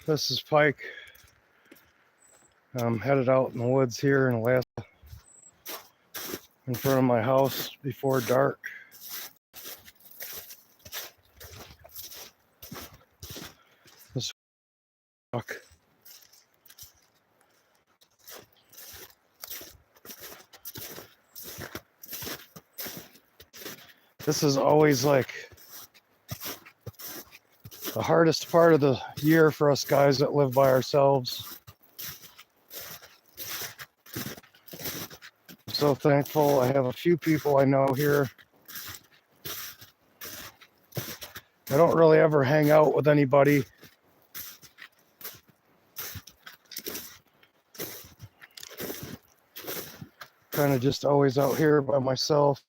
This is Pike. I'm headed out in the woods here in Alaska, in front of my house before dark. This walk. This is always like the hardest part of the year for us guys that live by ourselves. I'm so thankful I have a few people I know here. I don't really ever hang out with anybody. Kind of just always out here by myself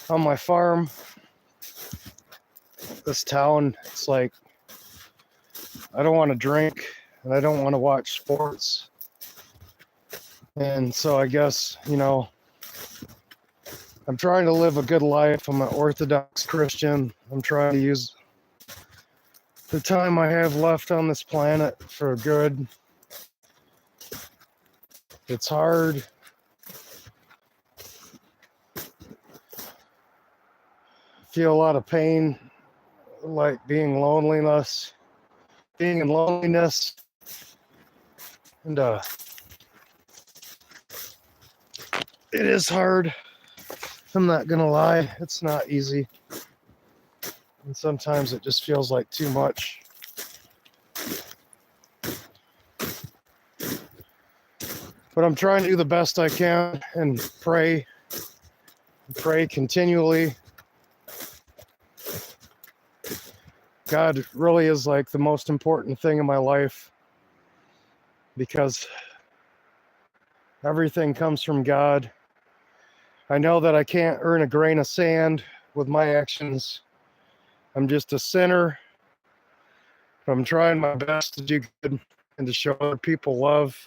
on my farm. This town, it's like I don't want to drink and I don't want to watch sports. And so I guess, I'm trying to live a good life. I'm an Orthodox Christian. I'm trying to use the time I have left on this planet for good. It's hard. Feel a lot of pain, like being in loneliness. And it is hard. I'm not gonna lie, it's not easy. And sometimes it just feels like too much. But I'm trying to do the best I can and pray continually. God really is like the most important thing in my life, because everything comes from God. I know that I can't earn a grain of sand with my actions. I'm just a sinner. I'm trying my best to do good and to show other people love.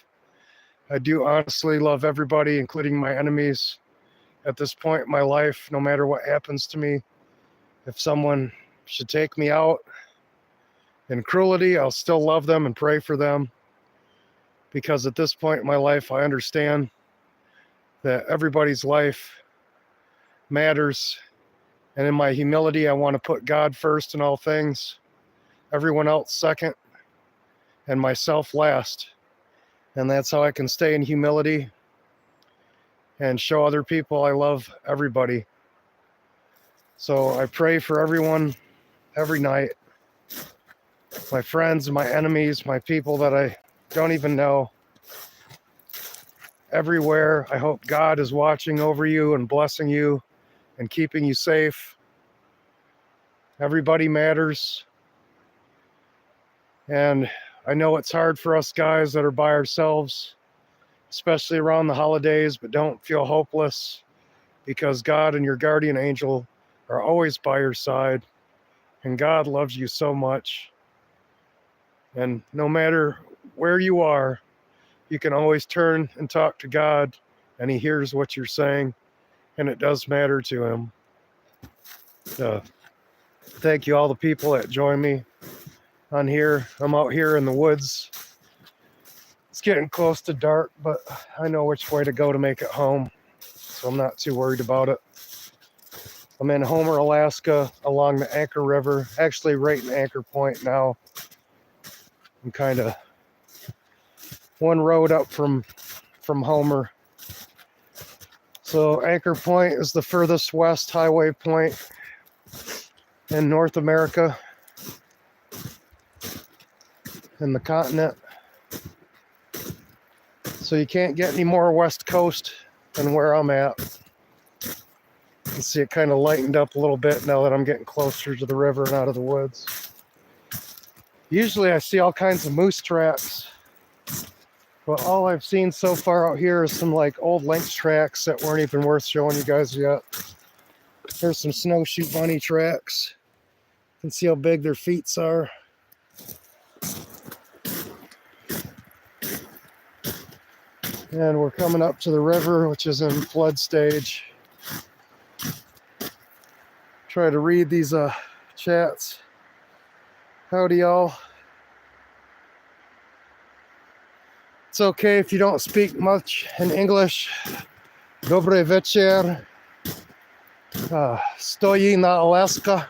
I do honestly love everybody, including my enemies. At this point in my life, no matter what happens to me, if someone should take me out in cruelty, I'll still love them and pray for them. Because at this point in my life, I understand that everybody's life matters. And in my humility, I want to put God first in all things, everyone else second, and myself last. And that's how I can stay in humility and show other people I love everybody. So I pray for everyone every night. My friends, my enemies, my people that I don't even know. Everywhere, I hope God is watching over you and blessing you and keeping you safe. Everybody matters. And I know it's hard for us guys that are by ourselves, especially around the holidays, but don't feel hopeless, because God and your guardian angel are always by your side, and God loves you so much. And no matter where you are, you can always turn and talk to God, and he hears what you're saying, and it does matter to him. Thank you all the people that join me on here. I'm out here in the woods. It's getting close to dark, but I know which way to go to make it home, so I'm not too worried about it. I'm in Homer, Alaska, along the Anchor River, actually right in Anchor Point now. I'm kind of one road up from Homer. So Anchor Point is the furthest west highway point in North America, in the continent. So you can't get any more west coast than where I'm at. You can see it kind of lightened up a little bit now that I'm getting closer to the river and out of the woods. Usually I see all kinds of moose tracks, but all I've seen so far out here is some like old lynx tracks that weren't even worth showing you guys yet. There's some snowshoe bunny tracks. You can see how big their feet are. And we're coming up to the river, which is in flood stage. Try to read these chats. Howdy, y'all. It's okay if you don't speak much in English. Dobry wieczór. Stoję na Alaska.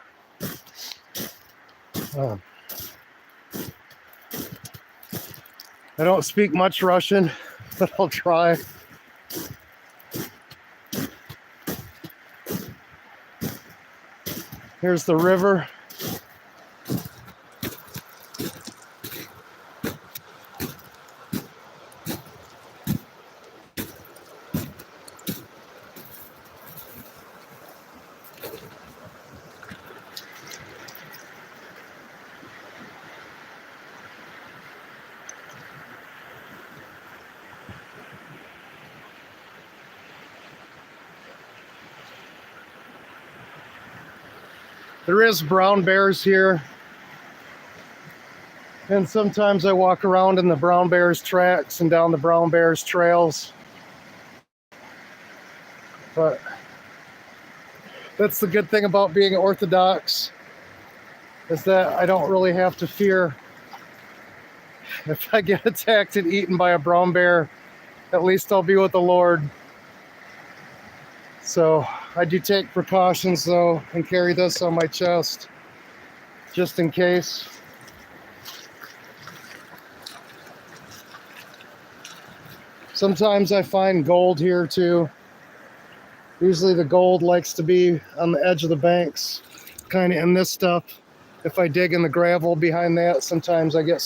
I don't speak much Russian, but I'll try. Here's the river. There is brown bears here. And sometimes I walk around in the brown bears tracks and down the brown bears trails. But that's the good thing about being Orthodox, is that I don't really have to fear if I get attacked and eaten by a brown bear. At least I'll be with the Lord. So I do take precautions though and carry this on my chest just in case. Sometimes I find gold here too. Usually the gold likes to be on the edge of the banks, kind of in this stuff. If I dig in the gravel behind that, sometimes I get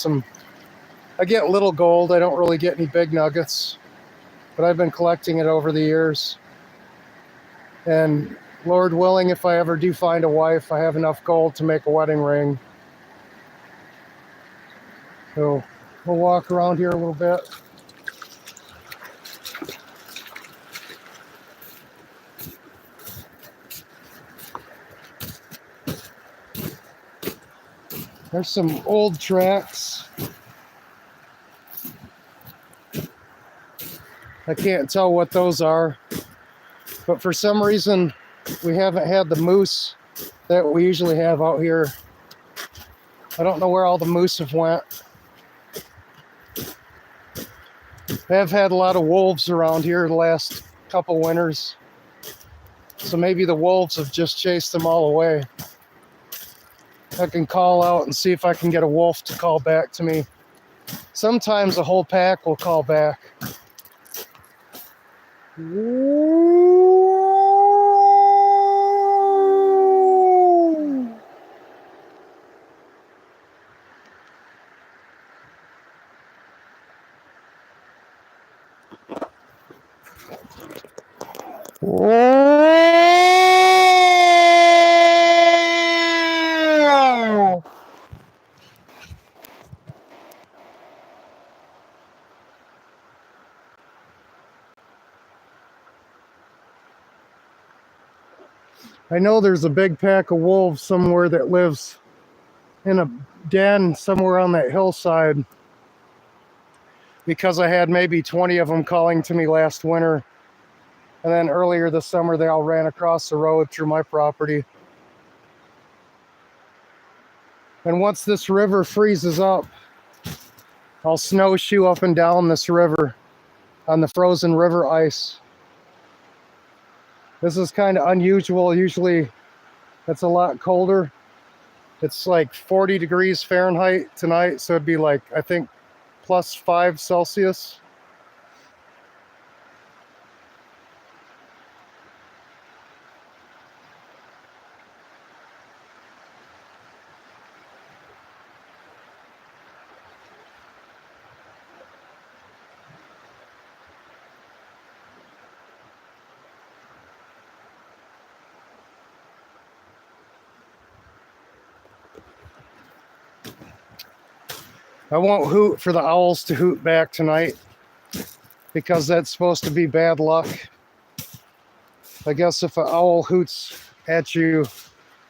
little gold. I don't really get any big nuggets, but I've been collecting it over the years. And Lord willing, if I ever do find a wife, I have enough gold to make a wedding ring. So we'll walk around here a little bit. There's some old tracks. I can't tell what those are, but for some reason we haven't had the moose that we usually have out here. I don't know where all the moose have went. I have had a lot of wolves around here the last couple winters, so maybe the wolves have just chased them all away. I can call out and see if I can get a wolf to call back to me. Sometimes a whole pack will call back. I know there's a big pack of wolves somewhere that lives in a den somewhere on that hillside, because I had maybe 20 of them calling to me last winter. And then earlier this summer, they all ran across the road through my property. And once this river freezes up, I'll snowshoe up and down this river on the frozen river ice. This is kind of unusual. Usually it's a lot colder. It's like 40 degrees Fahrenheit tonight, so it'd be like, I think, +5 Celsius. I won't hoot for the owls to hoot back tonight, because that's supposed to be bad luck. I guess if an owl hoots at you,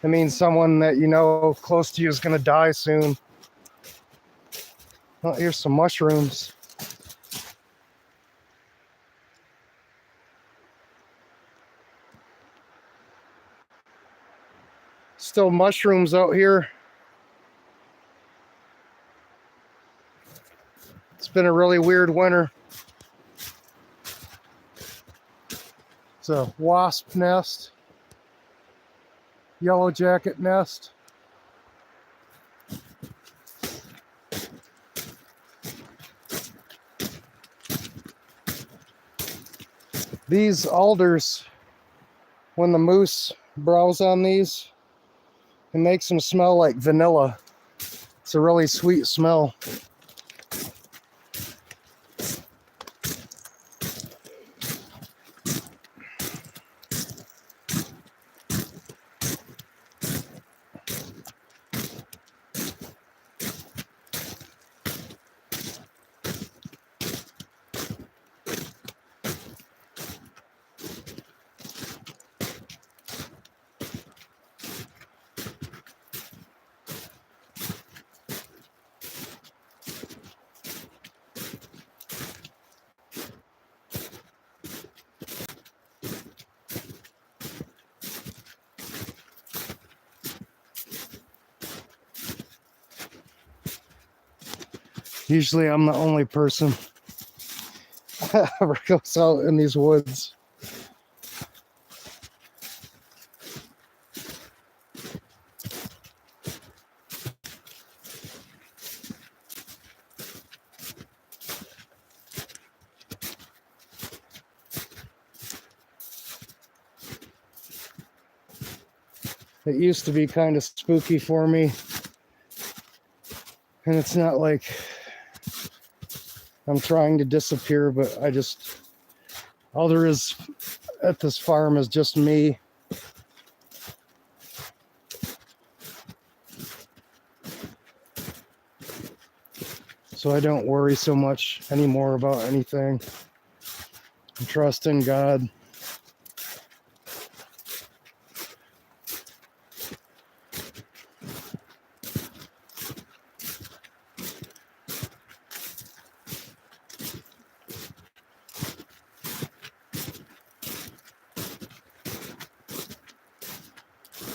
it means someone that you know close to you is going to die soon. Oh, here's some mushrooms. Still mushrooms out here. It's been a really weird winter. It's a wasp nest, yellow jacket nest. These alders, when the moose browse on these, it makes them smell like vanilla. It's a really sweet smell. Usually I'm the only person that ever goes out in these woods. It used to be kind of spooky for me. And it's not like I'm trying to disappear, but all there is at this farm is just me. So I don't worry so much anymore about anything. I trust in God.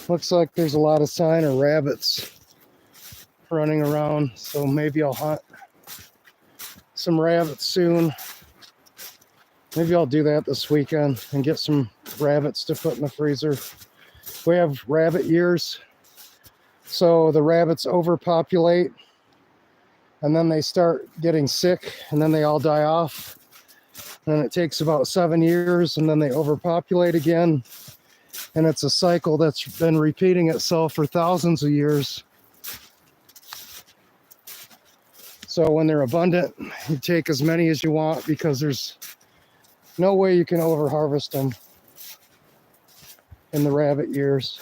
Looks like there's a lot of sign of rabbits running around, so maybe I'll hunt some rabbits soon. Maybe I'll do that this weekend and get some rabbits to put in the freezer. We have rabbit years, so the rabbits overpopulate and then they start getting sick and then they all die off. And it takes about 7 years and then they overpopulate again. And it's a cycle that's been repeating itself for thousands of years. So when they're abundant, you take as many as you want because there's no way you can overharvest them in the rabbit years.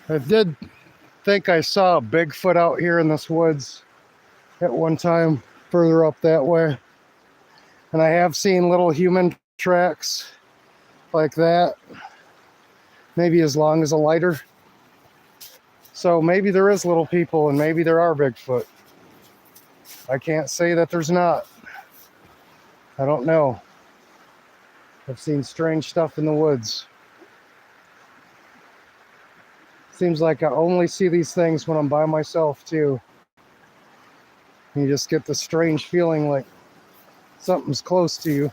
I did think I saw a Bigfoot out here in this woods at one time, further up that way. And I have seen little human tracks like that, maybe as long as a lighter. So maybe there is little people and maybe there are Bigfoot. I can't say that there's not. I don't know. I've seen strange stuff in the woods. Seems like I only see these things when I'm by myself too. You just get this strange feeling like something's close to you.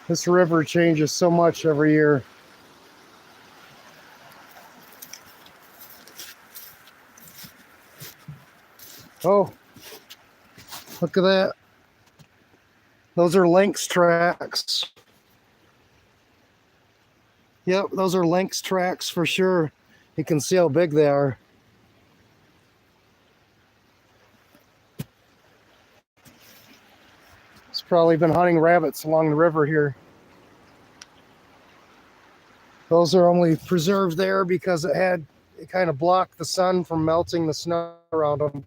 This river changes so much every year. Oh, look at that. Those are lynx tracks. Yep, those are lynx tracks for sure. You can see how big they are. It's probably been hunting rabbits along the river here. Those are only preserved there because it kind of blocked the sun from melting the snow around them.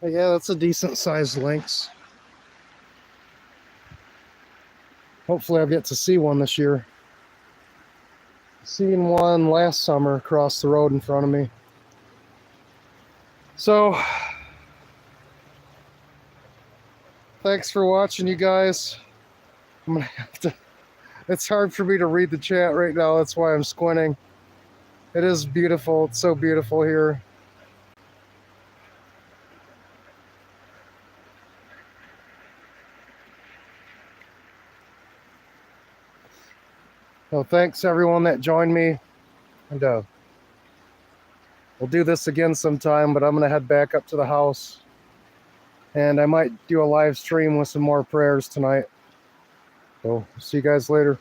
But yeah, that's a decent sized lynx. Hopefully I'll get to see one this year. Seen one last summer across the road in front of me. So, thanks for watching, you guys. I'm gonna have to, it's hard for me to read the chat right now. That's why I'm squinting. It is beautiful. It's so beautiful here. So thanks everyone that joined me. And we'll do this again sometime, but I'm gonna head back up to the house. And I might do a live stream with some more prayers tonight. So see you guys later.